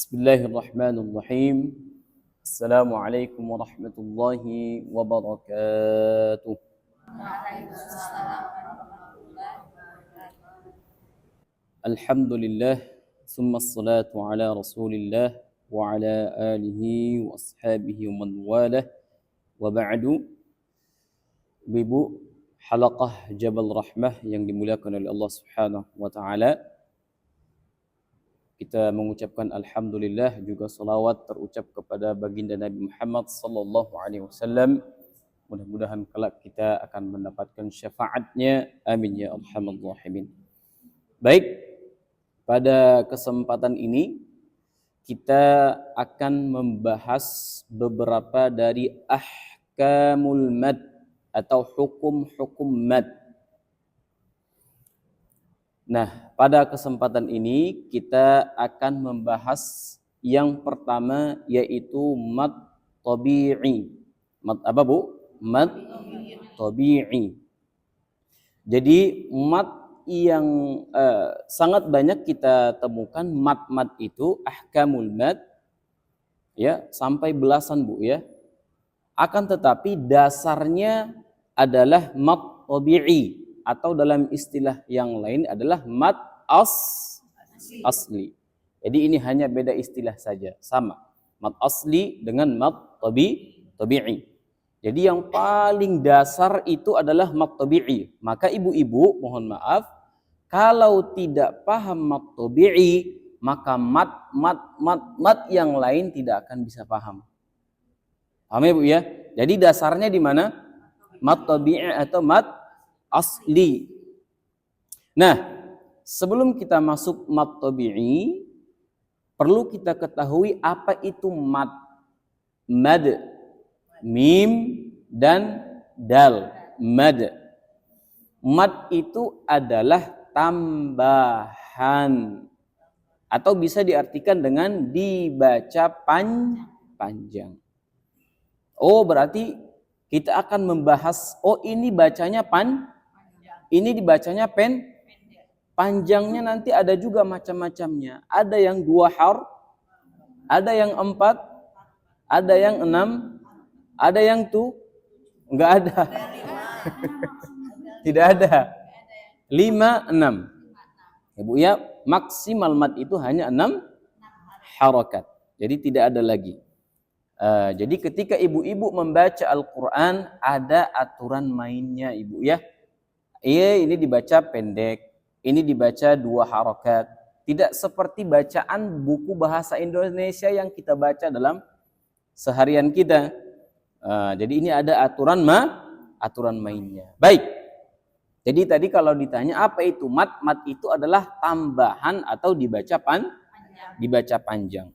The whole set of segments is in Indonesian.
Bismillahirrahmanirrahim. Assalamualaikum warahmatullahi wabarakatuh. Alhamdulillah, summa salatu ala rasulillah wa ala alihi wa ashabihi wa man walah wa ba'du. Ibu halaqah Jabal Rahmah yang dimuliakan oleh Allah Subhanahu wa taala. Kita mengucapkan alhamdulillah, juga salawat terucap kepada baginda Nabi Muhammad sallallahu alaihi wasallam. Mudah-mudahan kelak kita akan mendapatkan syafaatnya. Amin ya arhamar rahimin. Baik, pada kesempatan ini kita akan membahas beberapa dari ahkamul mad atau hukum-hukum mad. Nah, pada kesempatan ini kita akan membahas yang pertama, yaitu mad tabi'i. Mad apa, Bu? Mad tabi'i. Jadi mad yang sangat banyak kita temukan mad-mad itu, ahkamul mad, ya, sampai belasan, Bu, ya. Akan tetapi dasarnya adalah mad tabi'i, atau dalam istilah yang lain adalah mad asli. Jadi ini hanya beda istilah saja, sama. Mad asli dengan mad tabi'i. Jadi yang paling dasar itu adalah mad tabi'i. Maka ibu-ibu mohon maaf, kalau tidak paham mad tabi'i, maka mad yang lain tidak akan bisa paham. Paham ya, Bu, ya? Jadi dasarnya di mana? Mad tabi'i atau mad asli. Nah, sebelum kita masuk mad tabi'i, perlu kita ketahui apa itu mad. Mad, mim dan dal. Mad. Mad itu adalah tambahan, atau bisa diartikan dengan dibaca panjang. Oh, berarti kita akan membahas, oh ini bacanya ini dibacanya panjangnya nanti ada juga macam-macamnya. Ada yang 2 harf, ada yang 4, ada yang 6, ada yang enggak ada. Tidak ada. 5, 6. Ibu ya, maksimal mad itu hanya 6 harakat. Jadi tidak ada lagi. Jadi ketika ibu-ibu membaca Al-Quran, ada aturan mainnya, ibu ya. Iya, ini dibaca pendek, ini dibaca 2 harakat. Tidak seperti bacaan buku bahasa Indonesia yang kita baca dalam seharian kita. Jadi ini ada aturan mainnya. Baik. Jadi tadi kalau ditanya apa itu mad, mad itu adalah tambahan atau dibaca panjang.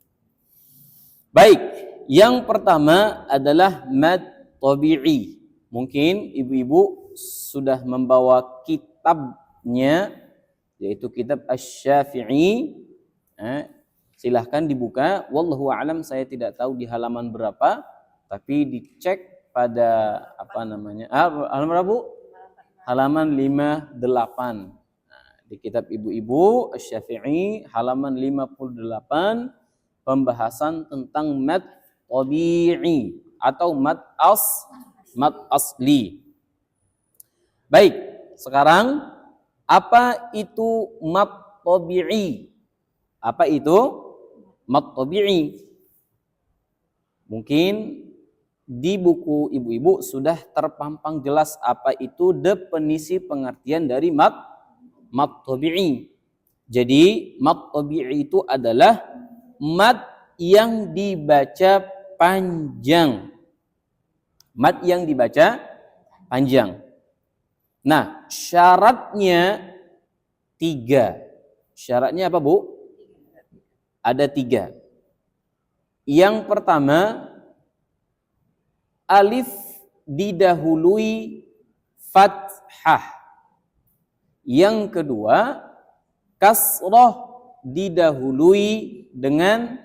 Baik, yang pertama adalah mad tabi'i. Mungkin ibu-ibu sudah membawa kitabnya, yaitu kitab Asy-Syafi'i. Silahkan dibuka. Wallahu a'lam, saya tidak tahu di halaman berapa, tapi dicek pada halaman berapa, Bu? Halaman 58. Di kitab ibu-ibu Asy-Syafi'i halaman 58, pembahasan tentang mad tabi'i atau mad asli. Baik, sekarang apa itu mad tabi'i? Apa itu mad tabi'i? Mungkin di buku ibu-ibu sudah terpampang jelas apa itu definisi pengertian dari mad tabi'i. Jadi mad tabi'i itu adalah mad yang dibaca panjang. Mad yang dibaca panjang. Nah, syaratnya 3. Syaratnya apa, Bu? Ada 3. Yang pertama, alif didahului fathah. Yang kedua, kasrah didahului dengan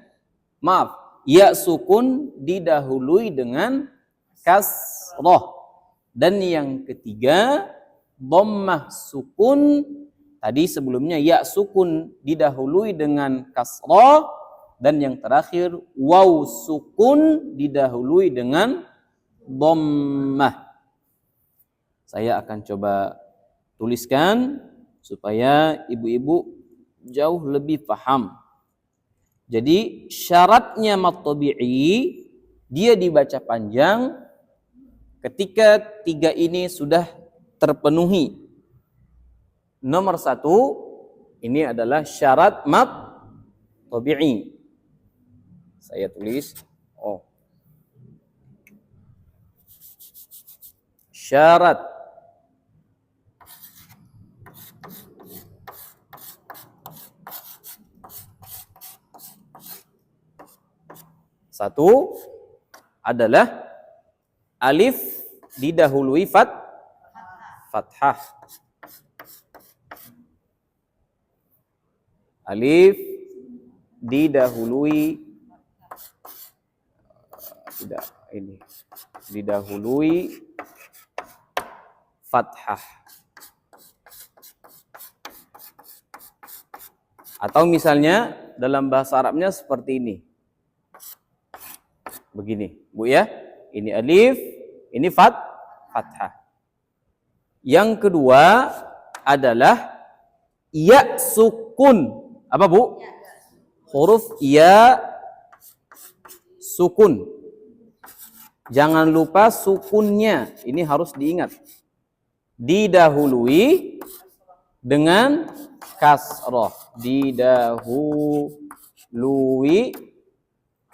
ya sukun didahului dengan kasrah. Dan yang ketiga, dhammah sukun. Tadi sebelumnya ya sukun didahului dengan kasrah, Dan yang terakhir waw sukun didahului dengan dhammah. Saya akan coba tuliskan supaya ibu-ibu jauh lebih paham. Jadi syaratnya mad tabi'i dia dibaca panjang ketika tiga ini sudah terpenuhi. Nomor satu, ini adalah syarat mad tabi'i. Saya tulis. Syarat satu adalah alif didahului fathah. Alif didahului didahului fathah. Atau misalnya dalam bahasa Arabnya seperti ini. Begini, Bu ya. Ini alif, ini fathah. Yang kedua adalah ya sukun. Apa, Bu? Huruf ya sukun. Jangan lupa sukunnya. Ini harus diingat. Didahului dengan kasroh. Didahului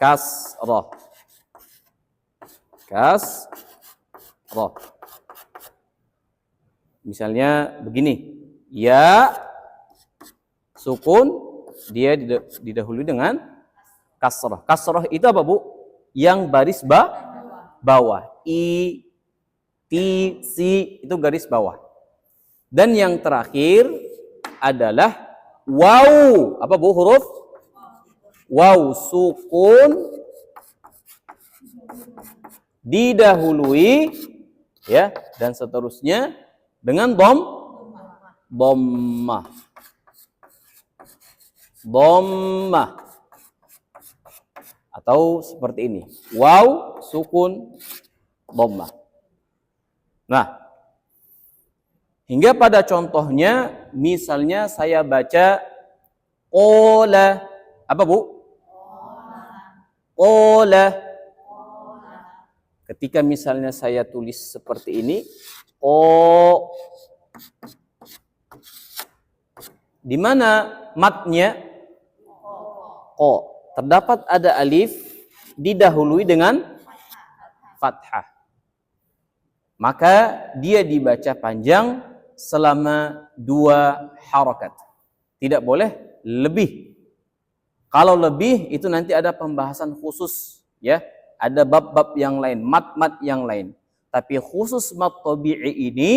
kasroh. Kasroh. Misalnya begini. Ya sukun dia didahului dengan kasroh. Kasroh itu apa, Bu? Yang baris bawah. I, ti, si itu garis bawah. Dan yang terakhir adalah waw. Apa, Bu, huruf? Waw sukun didahului ya dan seterusnya dengan dhammah. Dhammah. Atau seperti ini. Waw sukun dhammah. Nah, hingga pada contohnya misalnya saya baca qala. Apa, Bu? Qala. Ketika misalnya saya tulis seperti ini, di mana matnya? Terdapat ada alif didahului dengan fathah. Maka dia dibaca panjang selama 2 harakat. Tidak boleh lebih. Kalau lebih itu nanti ada pembahasan khusus ya. Ada bab-bab yang lain, mat-mat yang lain. Tapi khusus mad tabi'i ini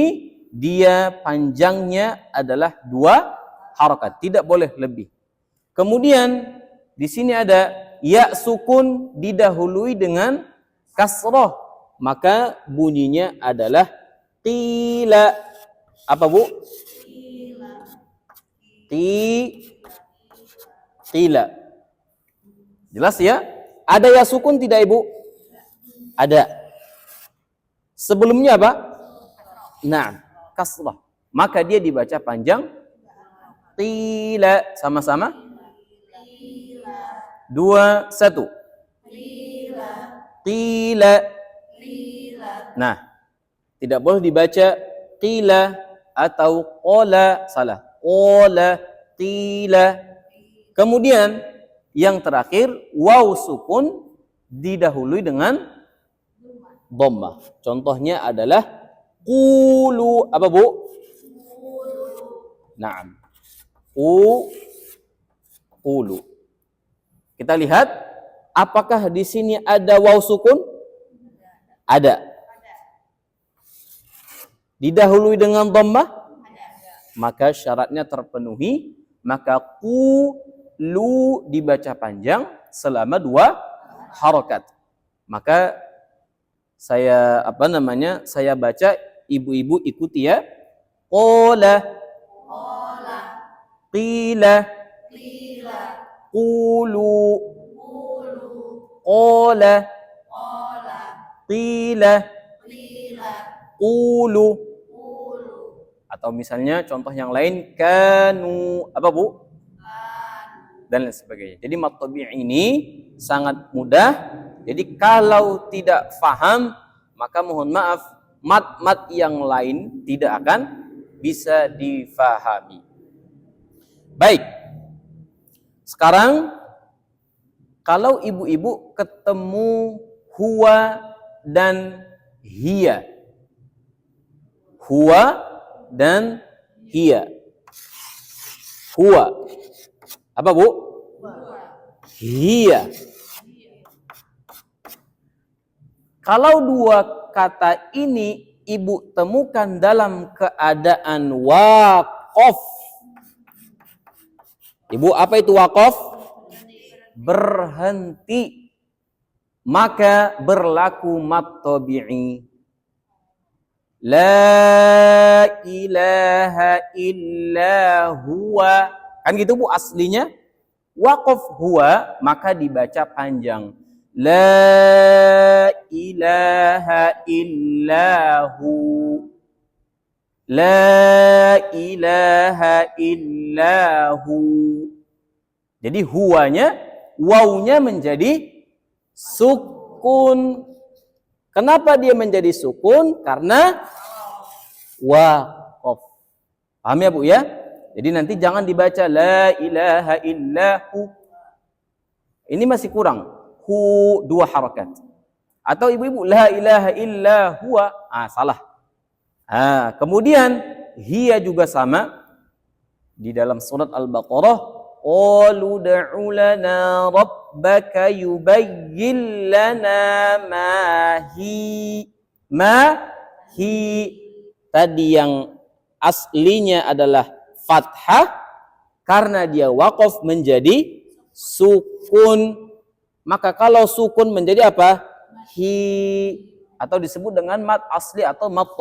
dia panjangnya adalah 2 harakat, tidak boleh lebih. Kemudian di sini ada ya sukun didahului dengan kasroh, maka bunyinya adalah qila. Apa, Bu? Qila. Jelas ya? Ada ya sukun tidak, Ibu? Ada. Sebelumnya apa? Nah, kasrah. Maka dia dibaca panjang. Qila. Sama-sama. 2, 1. Qila. Nah, tidak boleh dibaca qila atau qala. Salah. Qala, qila. Kemudian yang terakhir, waw sukun didahului dengan dhammah. Contohnya adalah qulu. Apa, Bu? Naam. Qulu. Kita lihat apakah di sini ada waw sukun? Ada. Didahului dengan dhammah? Maka syaratnya terpenuhi, maka lu dibaca panjang selama 2 harakat. Maka saya saya baca, ibu-ibu ikuti ya. Qala, qila, qulu, qala, qila, qulu. Atau misalnya contoh yang lain, kanu, apa Bu? Dan lain sebagainya. Jadi mat tabi'i ini sangat mudah. Jadi kalau tidak faham, maka mohon maaf, mat-mat yang lain tidak akan bisa difahami. Baik. Sekarang kalau ibu-ibu ketemu huwa dan hiya. Huwa dan hiya. Huwa. Apa Bu? Hiya. Kalau dua kata ini ibu temukan dalam keadaan waqaf. Ibu, apa itu waqaf? Berhenti. Maka berlaku mat tabi'i. La ilaha illa huwa. Kan gitu Bu aslinya. Waqaf huwa maka dibaca panjang. La ilaha illahu. La ilaha illahu. Jadi huwanya, wawnya menjadi sukun. Kenapa dia menjadi sukun? Karena waqaf. Paham ya Bu ya? Jadi nanti jangan dibaca la ilaha illahu. Ini masih kurang. Hu dua harakat. Atau ibu-ibu la ilaha illa huwa. Salah. Kemudian hiya juga sama. Di dalam surat Al-Baqarah, qalu da'u lana rabbaka yubayyin lana ma hi. Tadi yang aslinya adalah fathah, karena dia waqaf menjadi sukun. Maka kalau sukun menjadi apa? Hi, atau disebut dengan mat asli atau mat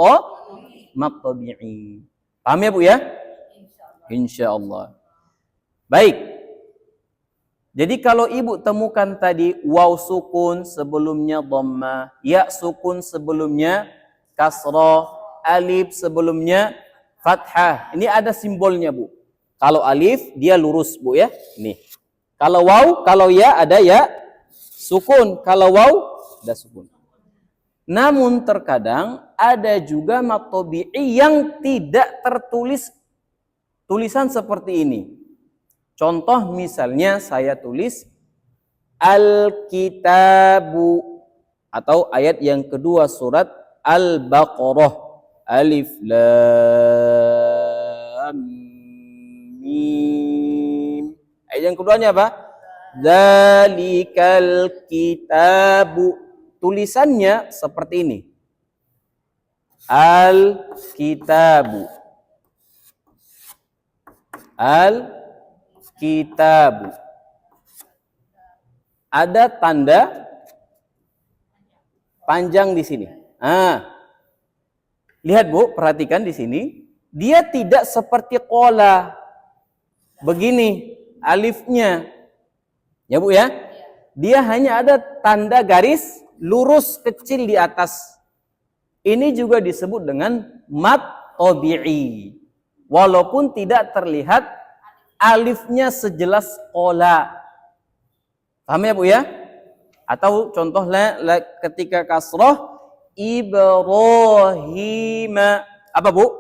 tabi'i. Paham ya Bu ya? Insyaallah. Baik. Jadi kalau ibu temukan tadi waw sukun sebelumnya dhammah, ya sukun sebelumnya kasrah, alif sebelumnya fathah. Ini ada simbolnya Bu. Kalau alif dia lurus Bu ya. Ini. Kalau waw, kalau ya ada ya sukun. Kalau waw ada sukun. Namun terkadang ada juga mat tabi'i yang tidak tertulis tulisan seperti ini. Contoh misalnya saya tulis Al-Kitabu atau ayat yang kedua surat Al-Baqarah. Alif Lam Mim. Ayat yang keduanya apa? Dzalikal kitabu. Tulisannya seperti ini. Al-Kitabu. Al-Kitabu. Ada tanda panjang di sini. Lihat Bu, perhatikan di sini. Dia tidak seperti qala. Begini alifnya. Ya Bu ya. Dia hanya ada tanda garis lurus kecil di atas. Ini juga disebut dengan mat tabi'i. Walaupun tidak terlihat alifnya sejelas qala. Paham ya Bu ya? Atau contohnya ketika kasrah Ibrahim. Apa Bu?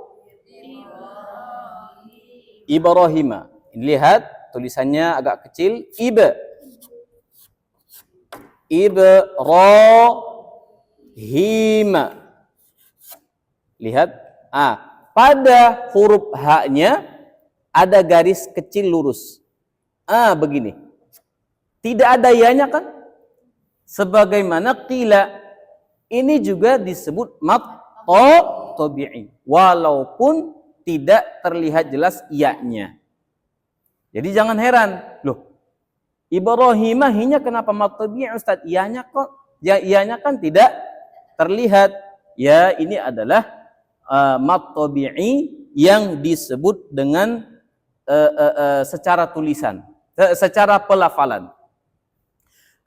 Ibrahim. Lihat tulisannya agak kecil. Ibrahim. Lihat. Pada huruf H-nya ada garis kecil lurus. Begini. Tidak ada ya-nya kan? Sebagaimana qila. Ini juga disebut mat tabi'i. Walaupun tidak terlihat jelas ya-nya. Jadi jangan heran. Loh, Ibrahimahnya kenapa mat tabi'i Ustaz? Ya-nya kok? Ya-nya kan tidak terlihat. Ya, ini adalah mat tabi'i yang disebut dengan secara tulisan, secara pelafalan.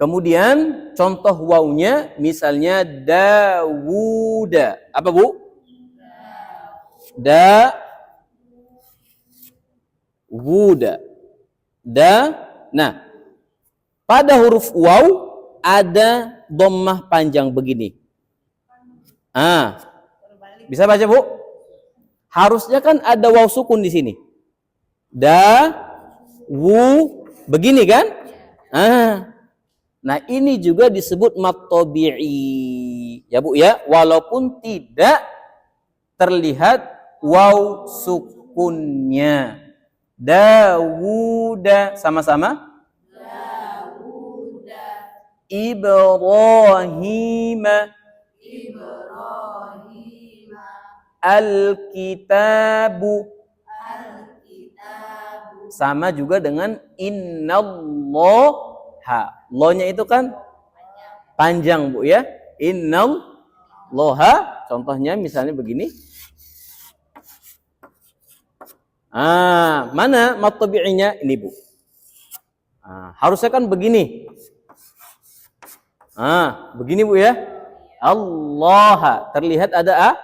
Kemudian contoh wawunya misalnya Dawuda. Apa Bu? Dawuda. Nah, pada huruf waw ada dhammah panjang begini. Bisa baca Bu? Harusnya kan ada waw sukun di sini. Begini kan? Nah ini juga disebut mad tabi'i. Ya Bu ya, walaupun tidak terlihat waw sukunnya. Dawuda, sama-sama. Dawuda. Ibrahima. Al-kitabu. Sama juga dengan innallaha. Lo-nya itu kan panjang Bu ya. Innallaha, contohnya misalnya begini. Mana mad tabi'inya? Ini Bu. Harusnya kan begini. Begini Bu ya. Allah, terlihat ada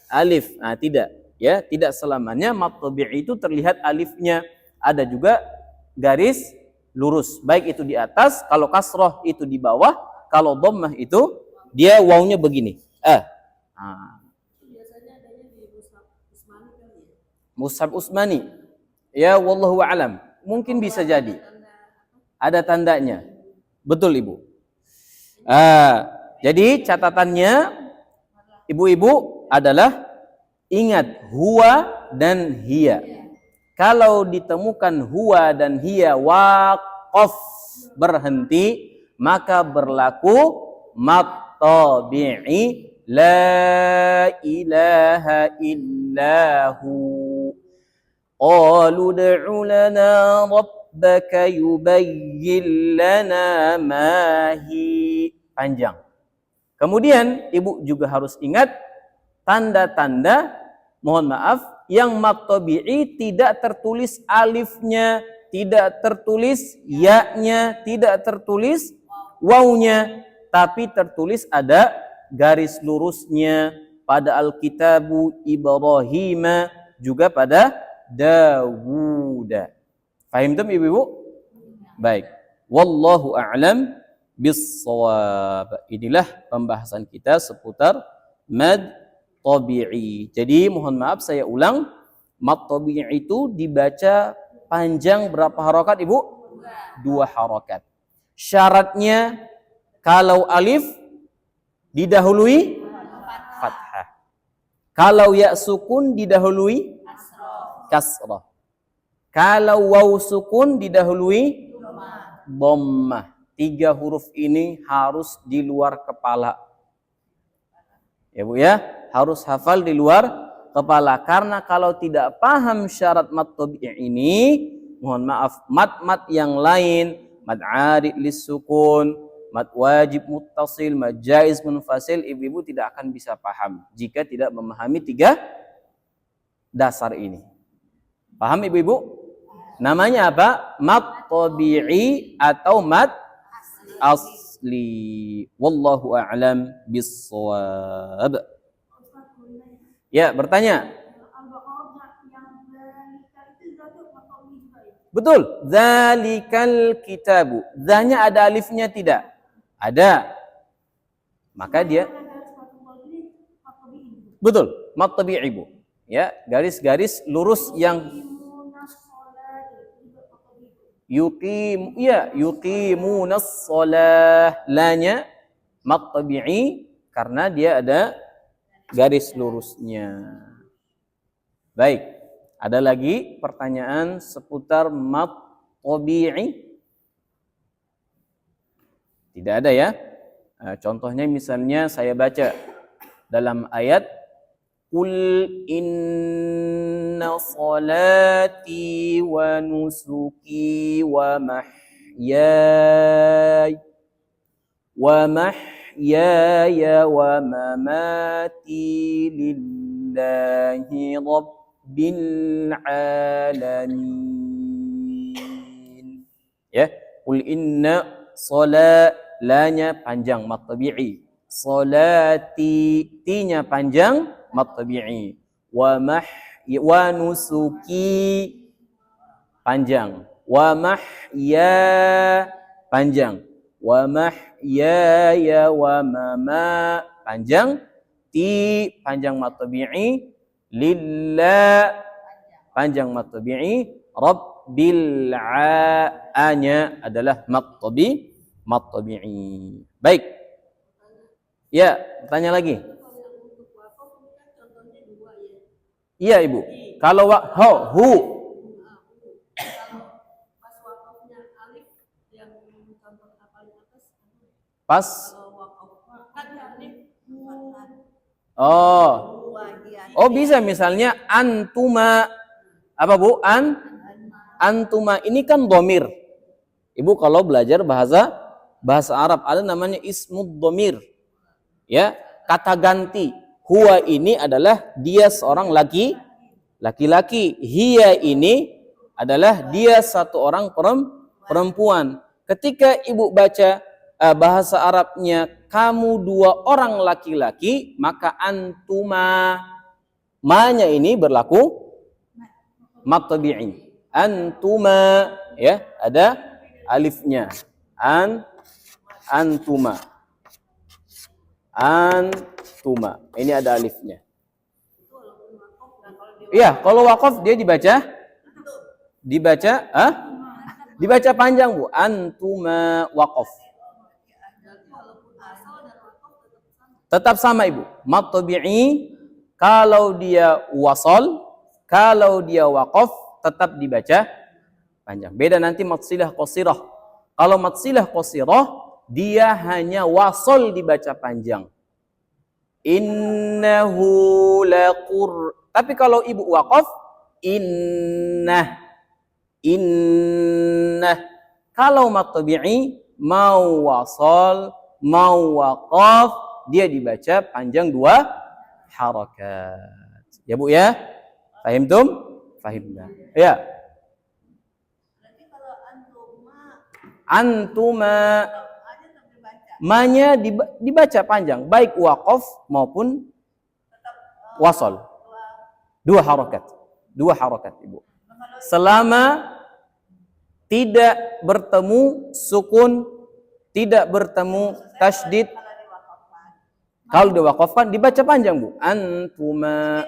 alif. Tidak ya, tidak selamanya mad tabi'i itu terlihat alifnya. Ada juga garis lurus, baik itu di atas, kalau kasroh itu di bawah, kalau dhammah itu dia wawnya begini. Biasanya adanya di Mushaf Utsmani kan ya? Mushaf Utsmani. Ya wallahu a'lam. Mungkin bisa jadi. Ada tandanya. Betul Ibu. Jadi catatannya ibu-ibu adalah ingat huwa dan hiya. Kalau ditemukan huwa dan hiya waqaf berhenti, maka berlaku mad tabi'i la ilaha illahu. Qalu ud'u lana rabbaka yubayyin lana ma hi. Panjang. Kemudian ibu juga harus ingat tanda-tanda, mohon maaf, yang mad tabi'i tidak tertulis alifnya, tidak tertulis ya-nya, tidak tertulis wawnya, tapi tertulis ada garis lurusnya pada Alkitabu Ibrahim, juga pada Dawuda. Paham tuh ibu-ibu? Baik. Wallahu a'lam bis-shawab. Inilah pembahasan kita seputar mad tabi'i. Jadi mohon maaf saya ulang, mad tabi'i itu dibaca panjang berapa harokat Ibu? 2 harokat. Syaratnya kalau alif didahului fathah. Kalau ya sukun didahului kasrah. Kalau waw sukun didahului dhammah. 3 huruf ini harus di luar kepala. Ya Bu ya, harus hafal di luar kepala. Karena kalau tidak paham syarat mad tabi'i ini, mohon maaf, mad yang lain, mad arid lis sukun, mad wajib muttasil, mad jaiz munfasil, ibu-ibu tidak akan bisa paham jika tidak memahami 3 dasar ini. Paham ibu-ibu? Namanya apa? Mad tabi'i atau mad asli. Wallahu a'lam bis-shawab. Ya, bertanya. Betul. Dzalikal kitabu. Dzanya ada alifnya tidak? Ada. Maka dia betul, mad tabi'i Bu. Ya, garis-garis lurus yang yuqimunas shalah, lanya mad tabi'i karena dia ada garis lurusnya. Baik, ada lagi pertanyaan seputar mad tabi'i? Tidak ada ya? Contohnya misalnya saya baca dalam ayat Qul inna salati wa nusuki wa mahyaya wa mamati lillahi rabbil alamin. Ya, qul inna lanya panjang mad tabi'i. Salati, tinya panjang mad tabi'i. Wa nusuki panjang. Wa mahya panjang. Wa mahyaya wa mama panjang. Ti panjang mad tabi'i. Lillah panjang mad tabi'i. Rabbil anya adalah mad tabi'i. Baik. Ya, tanya lagi. Iya, Ibu. Kalau hu pas oh bisa misalnya antuma apa Bu? Antuma ini kan dhamir. Ibu kalau belajar bahasa Arab ada namanya ismud dhamir. Ya, kata ganti. Huwa ini adalah dia seorang laki-laki. Hiya ini adalah dia satu orang perempuan. Ketika Ibu baca bahasa Arabnya kamu dua orang laki-laki, maka antuma ma-nya ini berlaku mad tabi'i. Antuma ya, ada alifnya. Antuma. Antuma. Ini ada alifnya. Iya, kalau waqaf dia dibaca panjang, Bu. Antuma waqaf. Tetap sama, Ibu. Mad tabi'i kalau dia wasal, kalau dia waqaf tetap dibaca panjang. Beda nanti mad silah qasirah. Kalau mad silah qasirah dia hanya wasal dibaca panjang. Innahu laqur. Tapi kalau Ibu waqaf innah. Kalau mad tabi'i mau wasal, mau waqaf dia dibaca panjang dua harakat. Ya Bu ya? Fahimtum? Fahimna. Ya. Berarti kalau antuma ma-nya dibaca panjang, baik waqaf maupun wasal. Dua harakat, Ibu. Selama tidak bertemu sukun, tidak bertemu tasydid. Kalau diwaqafkan dibaca panjang, Bu. Antuma.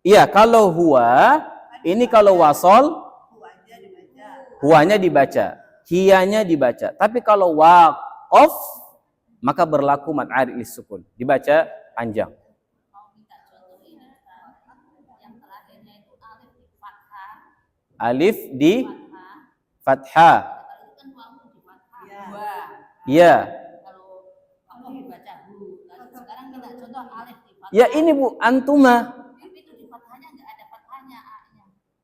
Iya, kalau huwa ini kalau wasal huwanya dibaca, hiyanya dibaca. Tapi kalau waqaf maka berlaku mad arid sukun, dibaca panjang. Alif di fathah. Iya. Ya ini Bu, antuma.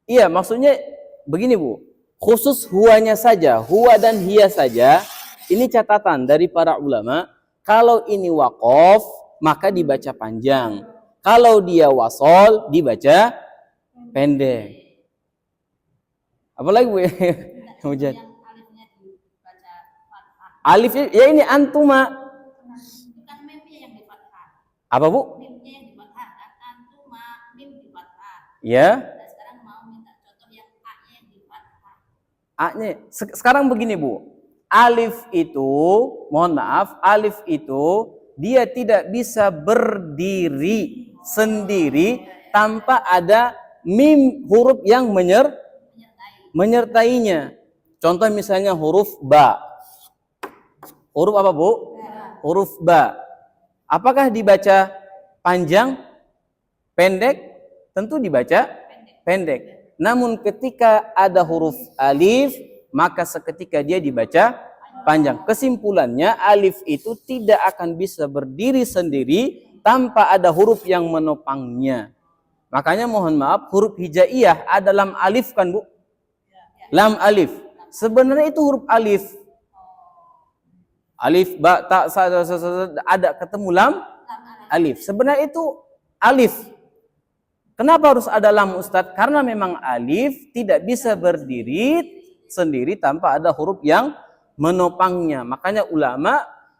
Iya, maksudnya begini Bu. Khusus huwanya saja, huwa dan hiya saja. Ini catatan dari para ulama. Kalau ini waqaf, maka dibaca panjang. Kalau dia wasol, dibaca pendek. Apalagi Bu? Hujan. Alif ya ini antuma. Apa Bu? Ya. Sekarang mau minta contoh yang A-nya yang di fathah. A-nya. Sekarang begini Bu. Alif itu, mohon maaf, alif itu dia tidak bisa berdiri sendiri tanpa ada mim huruf yang menyertainya. Contoh misalnya huruf ba. Huruf apa Bu? Huruf ba. Apakah dibaca panjang? Pendek? Tentu dibaca pendek. Namun ketika ada huruf alif, maka seketika dia dibaca panjang. Kesimpulannya alif itu tidak akan bisa berdiri sendiri tanpa ada huruf yang menopangnya. Makanya mohon maaf, huruf hijaiyah ada lam alif kan Bu? Lam alif. Sebenarnya itu huruf alif. Alif, ba, ta, sa, ada ketemu lam alif. Sebenarnya itu alif. Kenapa harus ada lam Ustadz? Karena memang alif tidak bisa berdiri sendiri tanpa ada huruf yang menopangnya. Makanya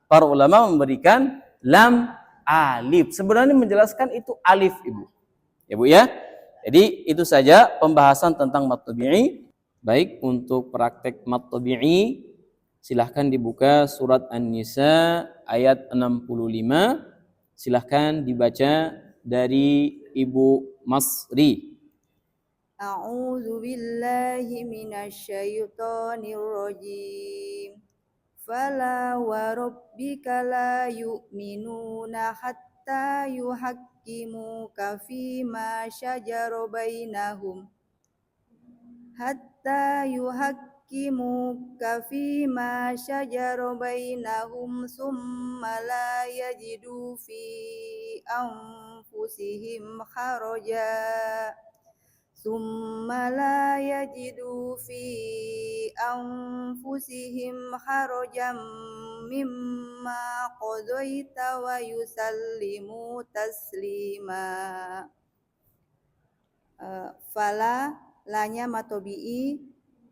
para ulama memberikan lam alif. Sebenarnya menjelaskan itu alif, Ibu. Ya, Bu ya. Jadi itu saja pembahasan tentang mad tabi'i. Baik, untuk praktek mad tabi'i silahkan dibuka surat An-Nisa ayat 65. Silahkan dibaca dari Ibu Masri. A'udzu billahi minasyaitonir rajim. Fala wa rabbika la yu'minuna hatta yuhaqqimuka fima syajara bainahum summa la yajidu fi anfusihim harajan mimma qadaita wa yusallimu taslima. Fala lanya matobi'i,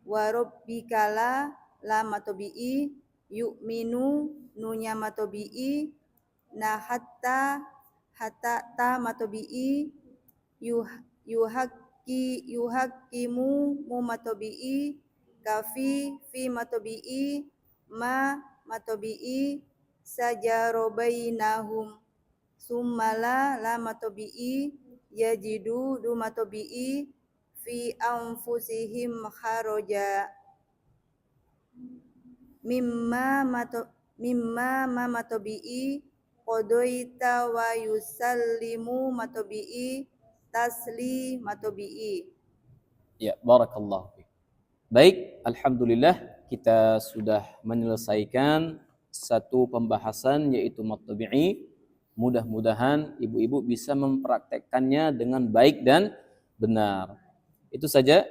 wa rabbikala la matobi'i, yu'minu nunya matobi'i, na hatta ta matobi'i, yuhaqqimu mu matobi'i, kafi fi matobi'i, ma matobi'i, sajarobainahum, summala la matobi'i, yajidu du matobi'i, fi anfusihim haraja mimma matobi'i qadoita wa yusallimu matobi'i tasli matobi'i. Ya, barakallahu fiik. Baik, alhamdulillah kita sudah menyelesaikan satu pembahasan yaitu mad tabi'i. Mudah-mudahan ibu-ibu bisa mempraktekkannya dengan baik dan benar. Itu saja.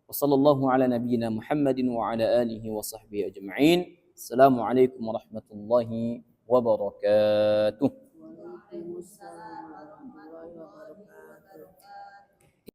Wassallallahu ala nabiyyina Muhammadin wa ala alihi wa sahbihi ajma'in. Assalamualaikum warahmatullahi wabarakatuh. Waalaikumsalam.